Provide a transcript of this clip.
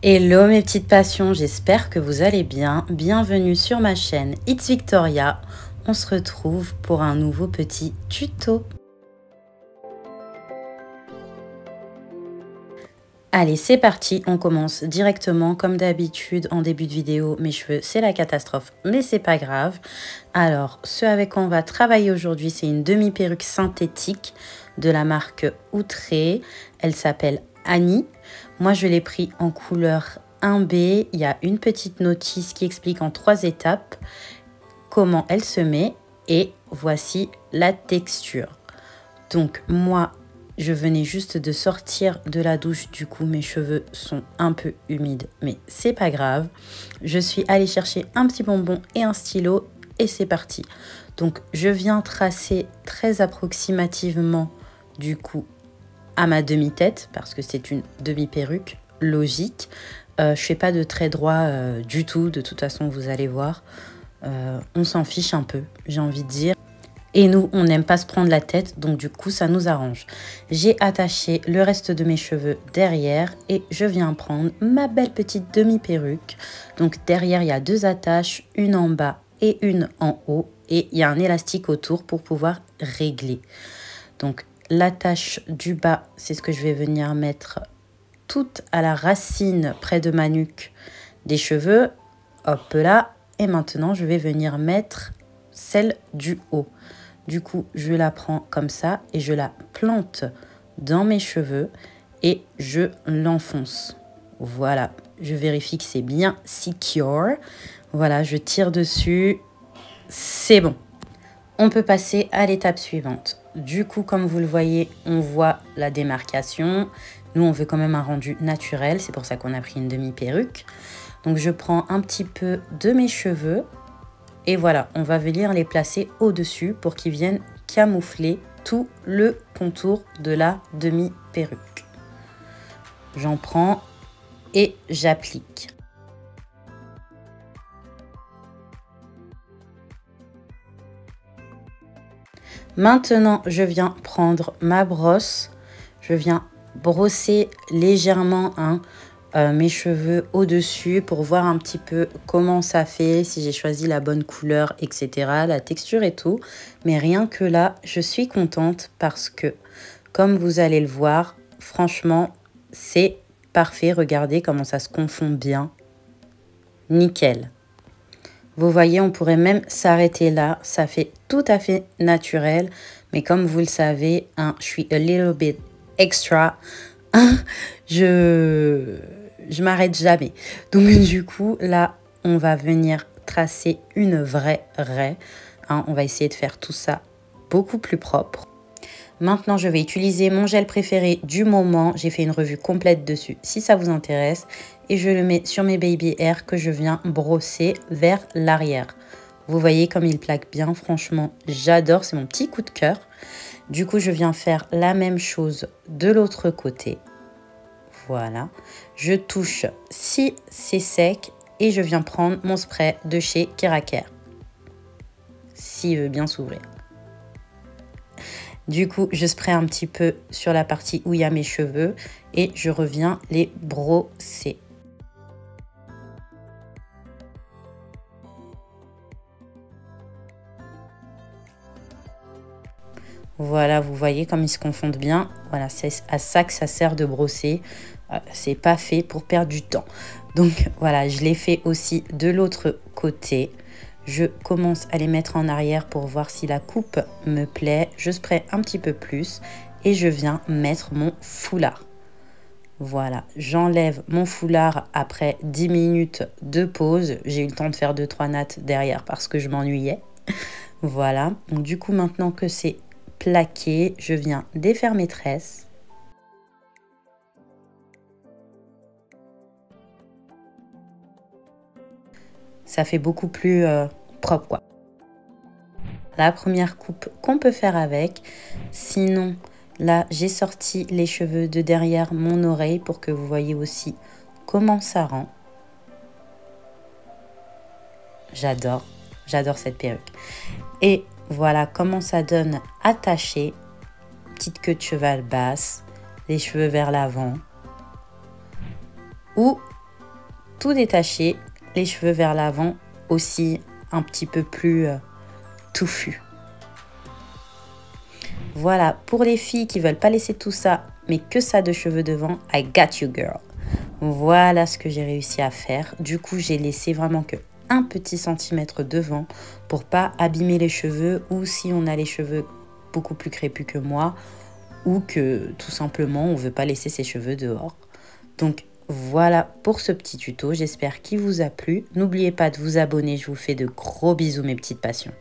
Hello mes petites passions, j'espère que vous allez bien. Bienvenue sur ma chaîne It's Victoria. On se retrouve pour un nouveau petit tuto. Allez, c'est parti, on commence directement comme d'habitude en début de vidéo. Mes cheveux, c'est la catastrophe, mais c'est pas grave. Alors, ce avec quoi on va travailler aujourd'hui, c'est une demi-perruque synthétique de la marque Outré. Elle s'appelle Annie. Moi, je l'ai pris en couleur 1B. Il y a une petite notice qui explique en 3 étapes comment elle se met. Et voici la texture. Donc, moi, je venais juste de sortir de la douche, du coup mes cheveux sont un peu humides, mais c'est pas grave. Je suis allée chercher un petit bonbon et un stylo et c'est parti. Donc je viens tracer très approximativement du coup à ma demi-tête parce que c'est une demi-perruque logique. Je fais pas de trait droit du tout, de toute façon vous allez voir. On s'en fiche un peu, j'ai envie de dire. Et nous, on n'aime pas se prendre la tête, donc du coup, ça nous arrange. J'ai attaché le reste de mes cheveux derrière et je viens prendre ma belle petite demi-perruque. Donc derrière, il y a 2 attaches, une en bas et une en haut. Et il y a un élastique autour pour pouvoir régler. Donc l'attache du bas, c'est ce que je vais venir mettre toute à la racine près de ma nuque des cheveux. Hop là. Et maintenant, je vais venir mettre celle du haut. Du coup, je la prends comme ça et je la plante dans mes cheveux et je l'enfonce. Voilà, je vérifie que c'est bien secure. Voilà, je tire dessus. C'est bon. On peut passer à l'étape suivante. Du coup, comme vous le voyez, on voit la démarcation. Nous, on veut quand même un rendu naturel. C'est pour ça qu'on a pris une demi-perruque. Donc, je prends un petit peu de mes cheveux. Et voilà, on va venir les placer au-dessus pour qu'ils viennent camoufler tout le contour de la demi-perruque. J'en prends et j'applique. Maintenant, je viens prendre ma brosse. Je viens brosser légèrement mes cheveux au-dessus pour voir un petit peu comment ça fait, si j'ai choisi la bonne couleur, etc. La texture et tout. Mais rien que là, je suis contente parce que, comme vous allez le voir, franchement, c'est parfait. Regardez comment ça se confond bien. Nickel. Vous voyez, on pourrait même s'arrêter là. Ça fait tout à fait naturel. Mais comme vous le savez, je suis a little bit extra. Je m'arrête jamais. Donc du coup, là, on va venir tracer une vraie raie. On va essayer de faire tout ça beaucoup plus propre. Maintenant, je vais utiliser mon gel préféré du moment. J'ai fait une revue complète dessus si ça vous intéresse. Et je le mets sur mes baby hair que je viens brosser vers l'arrière. Vous voyez comme il plaque bien. Franchement, j'adore. C'est mon petit coup de cœur. Du coup, je viens faire la même chose de l'autre côté. Voilà, je touche si c'est sec et je viens prendre mon spray de chez Keraker, s'il veut bien s'ouvrir. Du coup, je spray un petit peu sur la partie où il y a mes cheveux et je reviens les brosser. Voilà, vous voyez comme ils se confondent bien. Voilà, c'est à ça que ça sert de brosser. C'est pas fait pour perdre du temps. Donc voilà, je l'ai fait aussi de l'autre côté. Je commence à les mettre en arrière pour voir si la coupe me plaît. Je spray un petit peu plus et je viens mettre mon foulard. Voilà, j'enlève mon foulard après 10 minutes de pause. J'ai eu le temps de faire 2-3 nattes derrière parce que je m'ennuyais. Voilà, donc du coup maintenant que c'est plaqué, je viens défaire mes tresses. Ça fait beaucoup plus propre quoi. La première coupe qu'on peut faire avec. Sinon, là, j'ai sorti les cheveux de derrière mon oreille pour que vous voyez aussi comment ça rend. J'adore cette perruque. Et voilà comment ça donne attaché. Petite queue de cheval basse, les cheveux vers l'avant. Ou tout détacher, les cheveux vers l'avant, aussi un petit peu plus touffus. Voilà, pour les filles qui veulent pas laisser tout ça, mais que ça de cheveux devant, I got you girl. Voilà ce que j'ai réussi à faire. Du coup, j'ai laissé vraiment que un petit centimètre devant pour pas abîmer les cheveux, ou si on a les cheveux beaucoup plus crépus que moi, ou que tout simplement on veut pas laisser ses cheveux dehors. Donc voilà pour ce petit tuto, j'espère qu'il vous a plu. N'oubliez pas de vous abonner, je vous fais de gros bisous mes petites passions.